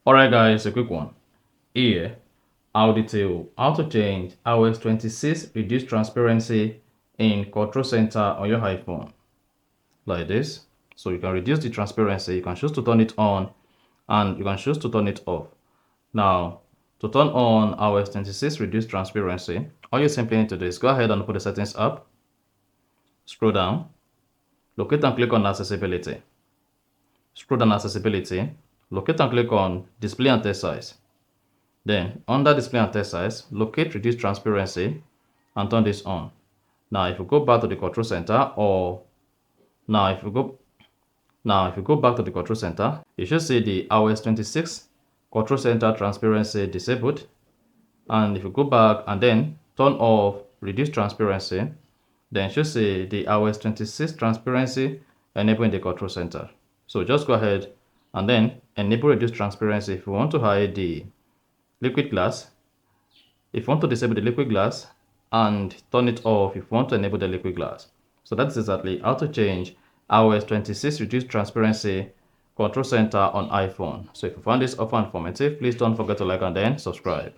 Alright guys, a quick one. Here, I'll detail how to change iOS 26 reduce transparency in Control Center on your iPhone. Like this. So you can reduce the transparency, you can choose to turn it on, and you can choose to turn it off. Now, to turn on iOS 26 reduce transparency, all you simply need to do is go ahead and open the settings app, scroll down, locate and click on accessibility. Scroll down accessibility, locate and click on display and text size. Then under display and text size, locate reduce transparency and turn this on. Now if you go back to the control center, if you go back to the control center, you should see the iOS 26 control center transparency disabled. And if you go back and then turn off reduce transparency, then you should see the iOS 26 transparency enabling the control center. So just go ahead and then enable reduce transparency if you want to hide the liquid glass, if you want to disable the liquid glass, and turn it off if you want to enable the liquid glass. So that's exactly how to change iOS 26 reduce transparency control center on iPhone. So if you found this offer informative, please don't forget to like and then subscribe.